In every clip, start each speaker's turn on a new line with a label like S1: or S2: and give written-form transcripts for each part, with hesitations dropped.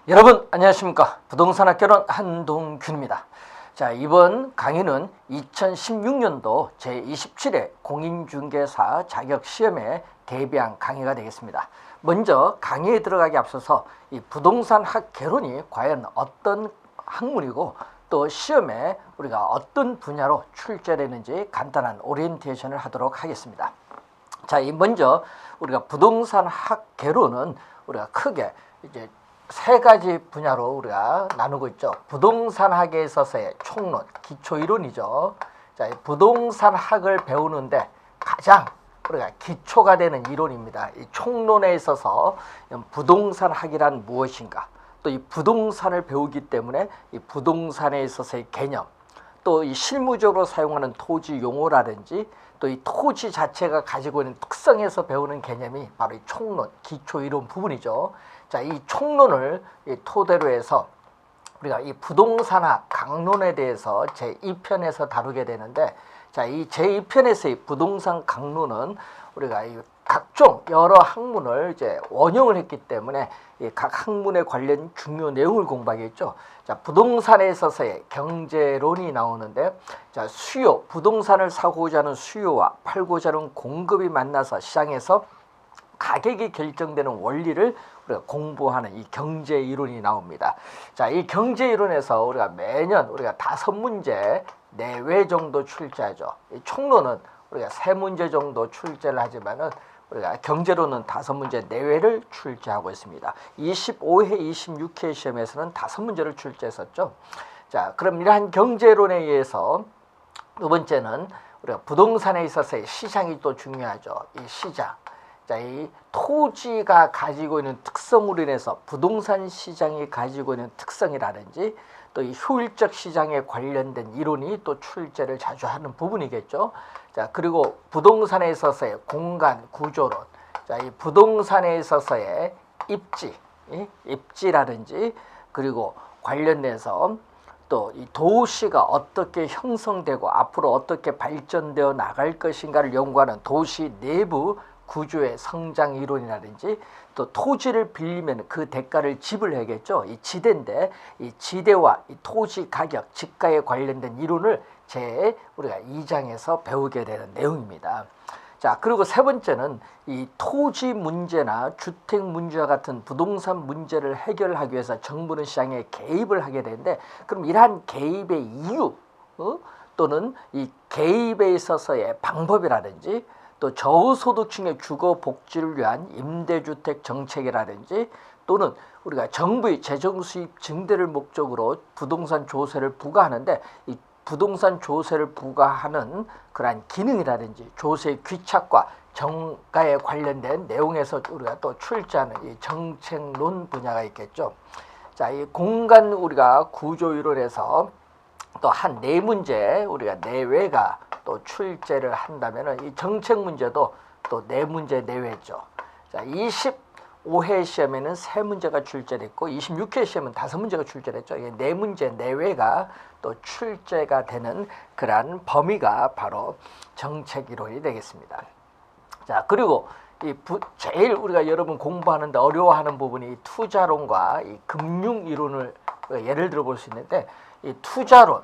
S1: 여러분 안녕하십니까. 부동산학개론 한동균입니다. 자, 이번 강의는 2016년도 제27회 공인중개사 자격시험에 대비한 강의가 되겠습니다. 먼저 강의에 들어가기 앞서서 이 부동산학개론이 과연 어떤 학문이고 또 시험에 우리가 어떤 분야로 출제되는지 간단한 오리엔테이션을 하도록 하겠습니다. 자, 먼저 우리가 부동산학개론은 우리가 크게 이제 세 가지 분야로 우리가 나누고 있죠. 부동산학에 있어서의 총론, 기초이론이죠. 자, 부동산학을 배우는데 가장 우리가 기초가 되는 이론입니다. 이 총론에 있어서 부동산학이란 무엇인가, 또 이 부동산을 배우기 때문에 이 부동산에 있어서의 개념, 또 이 실무적으로 사용하는 토지 용어라든지 또 이 토지 자체가 가지고 있는 특성에서 배우는 개념이 바로 이 총론, 기초이론 부분이죠. 자, 이 총론을 토대로 해서 우리가 이 부동산학 강론에 대해서 제2편에서 다루게 되는데, 자, 이 제2편에서의 부동산 강론은 우리가 이 각종 여러 학문을 이제 원용을 했기 때문에 이 각 학문에 관련 중요 내용을 공부하겠죠. 자, 부동산에 있어서의 경제론이 나오는데, 자, 수요, 부동산을 사고자 하는 수요와 팔고자 하는 공급이 만나서 시장에서 가격이 결정되는 원리를 우리가 공부하는 이 경제 이론이 나옵니다. 자, 이 경제 이론에서 우리가 매년 우리가 5문제 내외 정도 출제하죠. 이 총론은 우리가 3문제 정도 출제를 하지만은 우리가 경제론은 5문제 내외를 출제하고 있습니다. 25회, 26회 시험에서는 5문제를 출제했었죠. 자, 그럼 이러한 경제론에 의해서 두 번째는 우리가 부동산에 있어서의 시장이 또 중요하죠. 이 시장. 자, 이 토지가 가지고 있는 특성으로 인해서 부동산 시장이 가지고 있는 특성이라든지 또 이 효율적 시장에 관련된 이론이 또 출제를 자주 하는 부분이겠죠. 자, 그리고 부동산에 있어서의 공간 구조론. 자, 이 부동산에 있어서의 입지라든지 그리고 관련돼서 또 이 도시가 어떻게 형성되고 앞으로 어떻게 발전되어 나갈 것인가를 연구하는 도시 내부 구조의 성장 이론이라든지 또 토지를 빌리면 그 대가를 지불해야겠죠. 이 지대인데 이 지대와 이 토지 가격, 지가에 관련된 이론을 우리가 2장에서 배우게 되는 내용입니다. 자, 그리고 세 번째는 이 토지 문제나 주택 문제와 같은 부동산 문제를 해결하기 위해서 정부는 시장에 개입을 하게 되는데, 그럼 이러한 개입의 이유 또는 이 개입에 있어서의 방법이라든지 또 저소득층의 주거 복지를 위한 임대주택 정책이라든지 또는 우리가 정부의 재정 수입 증대를 목적으로 부동산 조세를 부과하는데 이 부동산 조세를 부과하는 그러한 기능이라든지 조세 귀착과 정가에 관련된 내용에서 우리가 또 출제하는 이 정책론 분야가 있겠죠. 자, 이 공간 우리가 구조 이론에서 또 한 4문제 우리가 내외가 또 출제를 한다면은 이 정책 문제도 또 4문제 내외죠. 자, 25회 시험에는 3문제가 출제됐고 26회 시험은 5문제가 출제됐죠. 이게 4문제 내외가 또 출제가 되는 그러한 범위가 바로 정책 이론이 되겠습니다. 자, 그리고 제일 우리가 여러분 공부하는데 어려워하는 부분이 이 투자론과 이 금융 이론을 예를 들어 볼 수 있는데, 이 투자론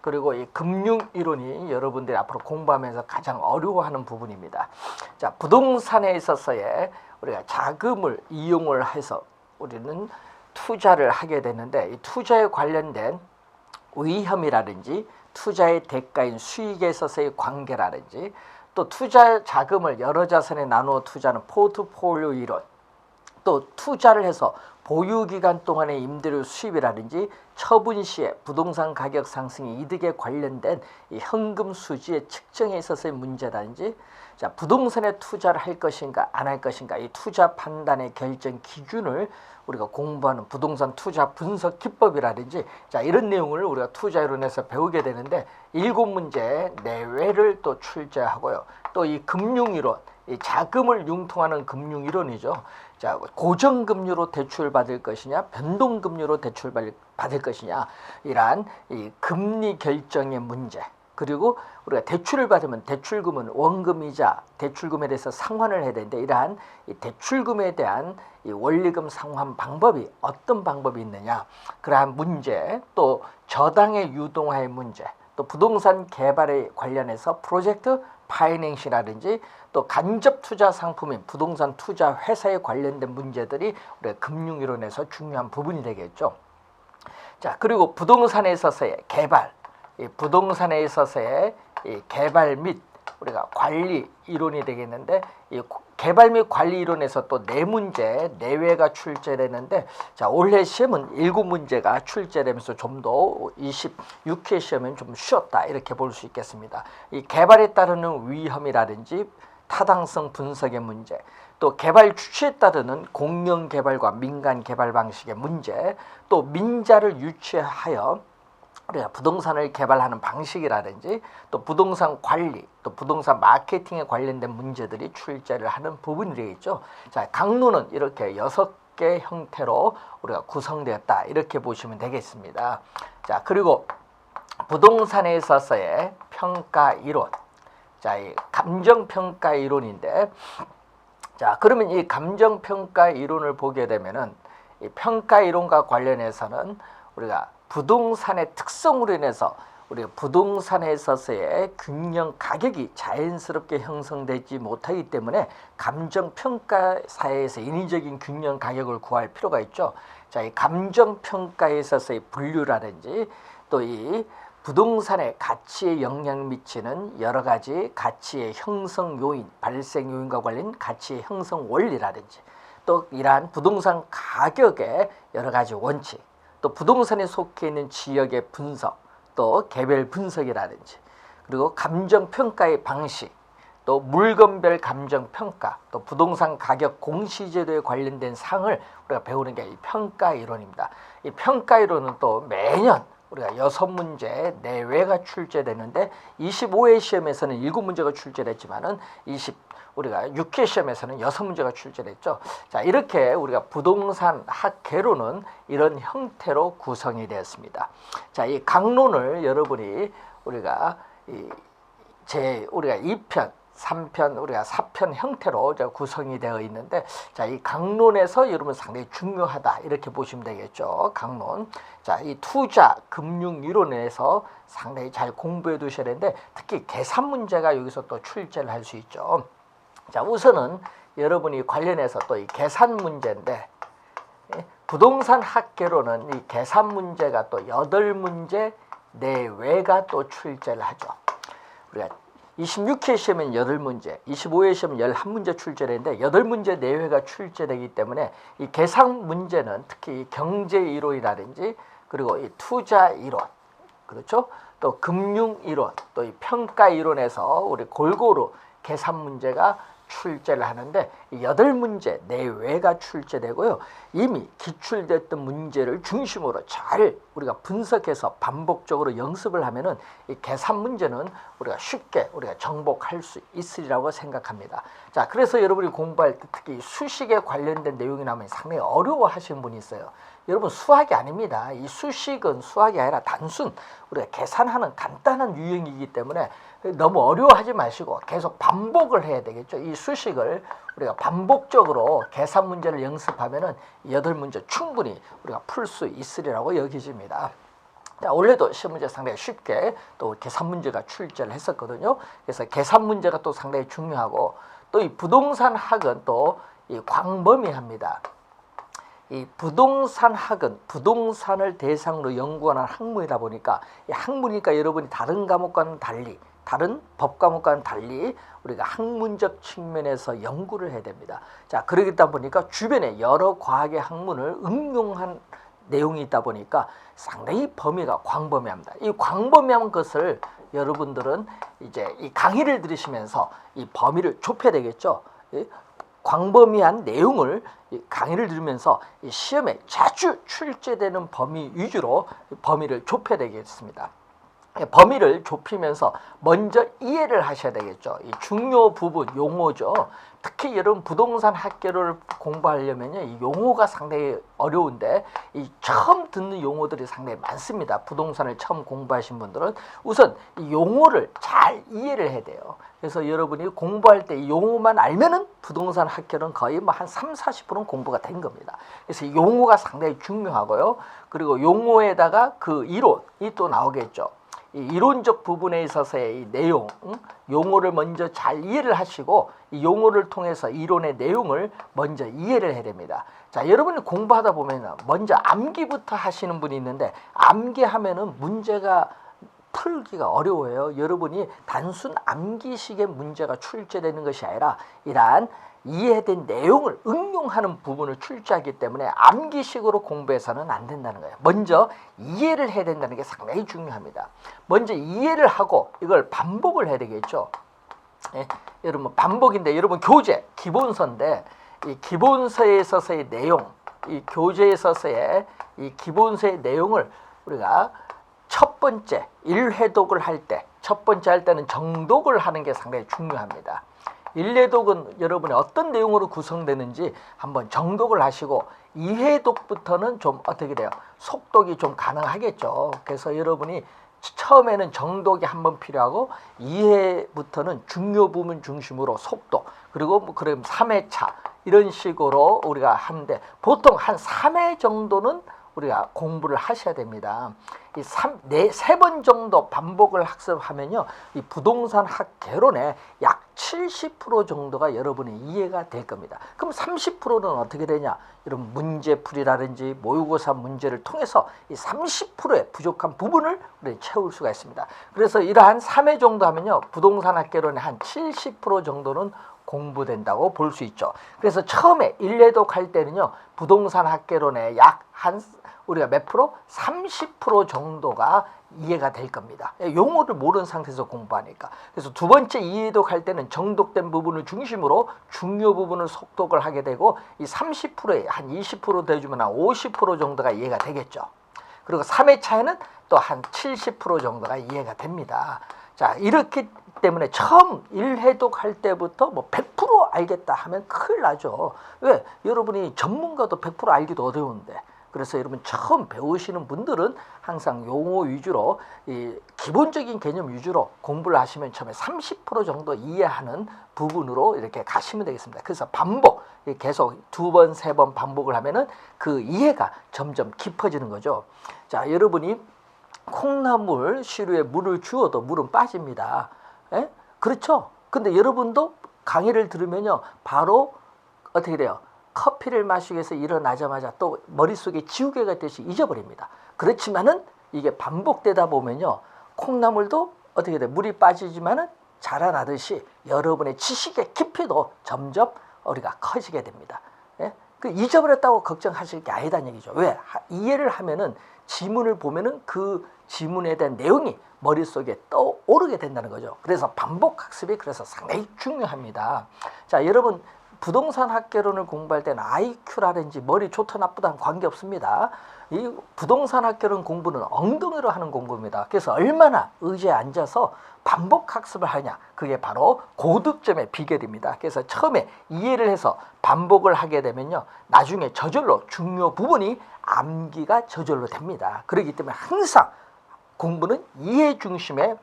S1: 그리고 이 금융 이론이 여러분들이 앞으로 공부하면서 가장 어려워하는 부분입니다. 자, 부동산에 있어서의 우리가 자금을 이용을 해서 우리는 투자를 하게 되는데, 이 투자에 관련된 위험이라든지 투자의 대가인 수익에 있어서의 관계라든지 또 투자 자금을 여러 자산에 나누어 투자하는 포트폴리오 이론, 또 투자를 해서 보유기간 동안의 임대료 수입이라든지 처분 시에 부동산 가격 상승의 이득에 관련된 이 현금 수지의 측정에 있어서의 문제라든지, 자, 부동산에 투자를 할 것인가 안 할 것인가 이 투자 판단의 결정 기준을 우리가 공부하는 부동산 투자 분석 기법이라든지, 자, 이런 내용을 우리가 투자 이론에서 배우게 되는데 7문제 내외를 또 출제하고요. 또 이 금융 이론, 이 자금을 융통하는 금융 이론이죠. 자, 고정금리로 대출받을 것이냐 변동금리로 대출받을 것이냐, 이러한 이 금리 결정의 문제, 그리고 우리가 대출을 받으면 대출금은 원금이자 대출금에 대해서 상환을 해야 되는데 이러한 이 대출금에 대한 이 원리금 상환 방법이 어떤 방법이 있느냐, 그러한 문제, 또 저당의 유동화의 문제, 또 부동산 개발에 관련해서 프로젝트 파이낸싱이라든지 또 간접 투자 상품인 부동산 투자 회사에 관련된 문제들이 우리가 금융이론에서 중요한 부분이 되겠죠. 자, 그리고 부동산에 있어서의 개발, 이 부동산에 있어서의 이 개발 및 우리가 관리 이론이 되겠는데, 이 개발 및 관리 이론에서 또 네 문제 내외가 출제되는데, 자, 올해 시험은 7문제가 출제되면서 좀 더 26회 시험은 좀 쉬웠다 이렇게 볼 수 있겠습니다. 이 개발에 따르는 위험이라든지 타당성 분석의 문제, 또 개발 주체에 따르는 공영 개발과 민간 개발 방식의 문제, 또 민자를 유치하여 우리가 부동산을 개발하는 방식이라든지 또 부동산 관리, 또 부동산 마케팅에 관련된 문제들이 출제를 하는 부분이 되겠죠. 자, 강론은 이렇게 6개 형태로 우리가 구성되었다 이렇게 보시면 되겠습니다. 자, 그리고 부동산에 있어서의 평가 이론, 자, 이 감정평가 이론인데, 자, 그러면 이 감정평가 이론을 보게 되면은 이 평가 이론과 관련해서는 우리가 부동산의 특성으로 인해서 우리가 부동산에 있어서의 균형 가격이 자연스럽게 형성되지 못하기 때문에 감정평가사에서 인위적인 균형 가격을 구할 필요가 있죠. 자, 이 감정평가에 있어서의 분류라든지 또 이 부동산의 가치에 영향을 미치는 여러 가지 가치의 형성 요인, 발생 요인과 관련 가치의 형성 원리라든지 또 이러한 부동산 가격의 여러 가지 원칙, 또 부동산에 속해 있는 지역의 분석, 또 개별 분석이라든지, 그리고 감정평가의 방식, 또 물건별 감정평가, 또 부동산 가격 공시제도에 관련된 사항을 우리가 배우는 게 이 평가 이론입니다. 이 평가 이론은 또 매년 우리가 6문제 내외가 출제되는데 25회 시험에서는 7문제가 출제됐지만은 우리가 6회 시험에서는 6문제가 출제됐죠. 자, 이렇게 우리가 부동산 학개론은 이런 형태로 구성이 되었습니다. 자, 이 강론을 여러분이 우리가 우리가 2편, 3편, 우리가 4편 형태로 구성이 되어 있는데, 자, 이 강론에서 여러분 상당히 중요하다 이렇게 보시면 되겠죠. 강론. 자, 이 투자 금융 이론에서 상당히 잘 공부해 두셔야 되는데, 특히 계산 문제가 여기서 또 출제를 할 수 있죠. 자, 우선은 여러분이 관련해서 또 이 계산 문제인데, 부동산 학개론은 이 계산 문제가 또 8문제 내외가 또 출제를 하죠. 우리가 26회 시험은 8문제, 25회 시험은 11문제 출제되는데 8문제 내외가 출제되기 때문에 이 계산 문제는 특히 경제 이론이라든지 그리고 이 투자 이론, 그렇죠? 또 금융 이론, 또 이 평가 이론에서 우리 골고루 계산 문제가 출제를 하는데 8문제 내외가 출제되고요. 이미 기출됐던 문제를 중심으로 잘 우리가 분석해서 반복적으로 연습을 하면은 이 계산 문제는 우리가 쉽게 우리가 정복할 수 있으리라고 생각합니다. 자, 그래서 여러분이 공부할 때 특히 수식에 관련된 내용이 나오면 상당히 어려워하시는 분이 있어요. 여러분, 수학이 아닙니다. 이 수식은 수학이 아니라 단순 우리가 계산하는 간단한 유형이기 때문에 너무 어려워하지 마시고 계속 반복을 해야 되겠죠. 이 수식을 우리가 반복적으로 계산 문제를 연습하면은 8문제 충분히 우리가 풀 수 있으리라고 여기집니다. 자, 원래도 시험 문제 상당히 쉽게 또 계산 문제가 출제를 했었거든요. 그래서 계산 문제가 또 상당히 중요하고, 또 이 부동산 학은 또 이 광범위합니다. 이 부동산 학은 부동산을 대상으로 연구하는 학문이다 보니까 이 학문이니까 여러분이 다른 과목과는 달리, 다른 법 과목과는 달리 우리가 학문적 측면에서 연구를 해야 됩니다. 자, 그러다 보니까 주변에 여러 과학의 학문을 응용한 내용이 있다 보니까 상당히 범위가 광범위합니다. 이 광범위한 것을 여러분들은 이제 이 강의를 들으시면서 이 범위를 좁혀야 되겠죠. 광범위한 내용을 강의를 들으면서 시험에 자주 출제되는 범위 위주로 범위를 좁혀야 되겠습니다. 범위를 좁히면서 먼저 이해를 하셔야 되겠죠. 이 중요 부분 용어죠. 특히 여러분 부동산 학계를 공부하려면요, 이 용어가 상당히 어려운데 이 처음 듣는 용어들이 상당히 많습니다. 부동산을 처음 공부하신 분들은 우선 이 용어를 잘 이해를 해야 돼요. 그래서 여러분이 공부할 때 이 용어만 알면은 부동산 학계는 거의 뭐 한 30-40%는 공부가 된 겁니다. 그래서 이 용어가 상당히 중요하고요. 그리고 용어에다가 그 이론이 또 나오겠죠. 이 이론적 부분에 있어서의 이 내용, 용어를 먼저 잘 이해를 하시고 이 용어를 통해서 이론의 내용을 먼저 이해를 해야 됩니다. 자, 여러분이 공부하다 보면 먼저 암기부터 하시는 분이 있는데 암기하면은 문제가 풀기가 어려워요. 여러분이 단순 암기식의 문제가 출제되는 것이 아니라 이러한 이해된 내용을 응용하는 부분을 출제하기 때문에 암기식으로 공부해서는 안 된다는 거예요. 먼저 이해를 해야 된다는 게 상당히 중요합니다. 먼저 이해를 하고 이걸 반복을 해야 되겠죠. 예, 여러분 반복인데 여러분 교재 기본서인데 이 기본서에 있어서의 내용, 이 교재에 있어서의 이 기본서의 내용을 우리가 첫 번째 1회독을 할 때, 첫 번째 할 때는 정독을 하는 게 상당히 중요합니다. 1회독은 여러분이 어떤 내용으로 구성되는지 한번 정독을 하시고 2회독부터는 좀 어떻게 돼요? 속독이 좀 가능하겠죠. 그래서 여러분이 처음에는 정독이 한번 필요하고 2회부터는 중요 부분 중심으로 속독, 그리고 뭐 그럼 3회차 이런 식으로 우리가 하는데 보통 한 3회 정도는 우리가 공부를 하셔야 됩니다. 이 세 번 정도 반복을 학습하면요, 이 부동산 학개론의 약 70% 정도가 여러분의 이해가 될 겁니다. 그럼 30%는 어떻게 되냐? 이런 문제풀이라든지 모의고사 문제를 통해서 이 30%의 부족한 부분을 우리 채울 수가 있습니다. 그래서 이러한 3회 정도 하면요, 부동산 학개론의 한 70% 정도는 공부된다고 볼 수 있죠. 그래서 처음에 1회독 할 때는요, 부동산 학개론의 우리가 몇 프로? 30% 정도가 이해가 될 겁니다. 용어를 모르는 상태에서 공부하니까. 그래서 두 번째 2회독 할 때는 정독된 부분을 중심으로 중요 부분을 속독을 하게 되고 이 30%에 한 20% 돼주면 한 50% 정도가 이해가 되겠죠. 그리고 3회차에는 또 한 70% 정도가 이해가 됩니다. 자, 이렇기 때문에 처음 1회독 할 때부터 뭐 100% 알겠다 하면 큰일 나죠. 왜? 여러분이 전문가도 100% 알기도 어려운데. 그래서 여러분 처음 배우시는 분들은 항상 용어 위주로 이 기본적인 개념 위주로 공부를 하시면 처음에 30% 정도 이해하는 부분으로 이렇게 가시면 되겠습니다. 그래서 반복, 계속 2번, 3번 반복을 하면은 그 이해가 점점 깊어지는 거죠. 자, 여러분이 콩나물 시루에 물을 주어도 물은 빠집니다. 예? 그렇죠? 근데 여러분도 강의를 들으면요, 바로 어떻게 돼요? 커피를 마시기 위해서 일어나자마자 또 머릿속에 지우개가 되듯이 잊어버립니다. 그렇지만은 이게 반복되다 보면요, 콩나물도 어떻게 돼? 물이 빠지지만은 자라나듯이 여러분의 지식의 깊이도 점점 우리가 커지게 됩니다. 예? 그 잊어버렸다고 걱정하실 게 아니다는 얘기죠. 왜? 이해를 하면은 지문을 보면은 그 지문에 대한 내용이 머릿속에 떠오르게 된다는 거죠. 그래서 반복 학습이 그래서 상당히 중요합니다. 자, 여러분 부동산 학개론을 공부할 때는 IQ라든지 머리 좋다 나쁘다는 관계없습니다. 이 부동산 학개론 공부는 엉덩이로 하는 공부입니다. 그래서 얼마나 의자에 앉아서 반복 학습을 하냐, 그게 바로 고득점의 비결입니다. 그래서 처음에 이해를 해서 반복을 하게 되면요, 나중에 저절로 중요 부분이 암기가 저절로 됩니다. 그렇기 때문에 항상 공부는 이해 중심의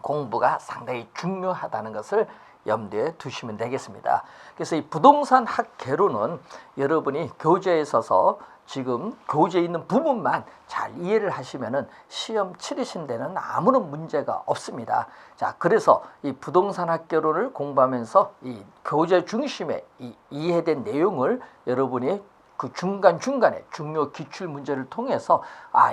S1: 공부가 상당히 중요하다는 것을 염두에 두시면 되겠습니다. 그래서 이 부동산 학개론은 여러분이 교재에 있어서 지금 교재에 있는 부분만 잘 이해를 하시면은 시험 치르신 데는 아무런 문제가 없습니다. 자, 그래서 이 부동산 학개론을 공부하면서 이 교재 중심의 이 이해된 내용을 여러분이 그 중간중간에 중요 기출 문제를 통해서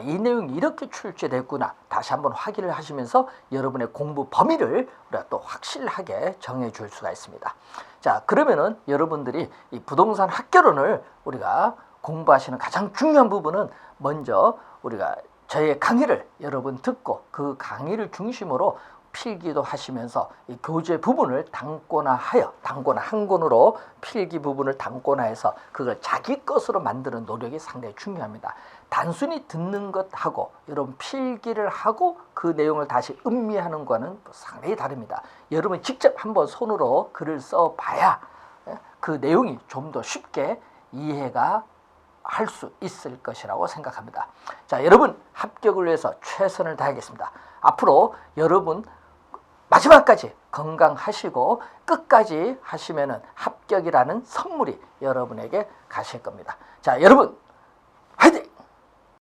S1: 이 내용이 이렇게 출제됐구나 다시 한번 확인을 하시면서 여러분의 공부 범위를 우리가 또 확실하게 정해 줄 수가 있습니다. 자, 그러면은 여러분들이 이 부동산 학개론을 우리가 공부하시는 가장 중요한 부분은 먼저 우리가 저의 강의를 여러분 듣고 그 강의를 중심으로 필기도 하시면서 이 교재 부분을 단권화하여 단권화 한 권으로 필기 부분을 단권화해서 그걸 자기 것으로 만드는 노력이 상당히 중요합니다. 단순히 듣는 것하고 여러분 필기를 하고 그 내용을 다시 음미하는 거는 상당히 다릅니다. 여러분 직접 한번 손으로 글을 써봐야 그 내용이 좀 더 쉽게 이해가 할 수 있을 것이라고 생각합니다. 자, 여러분 합격을 위해서 최선을 다하겠습니다. 앞으로 여러분 마지막까지 건강하시고 끝까지 하시면은 합격이라는 선물이 여러분에게 가실 겁니다. 자, 여러분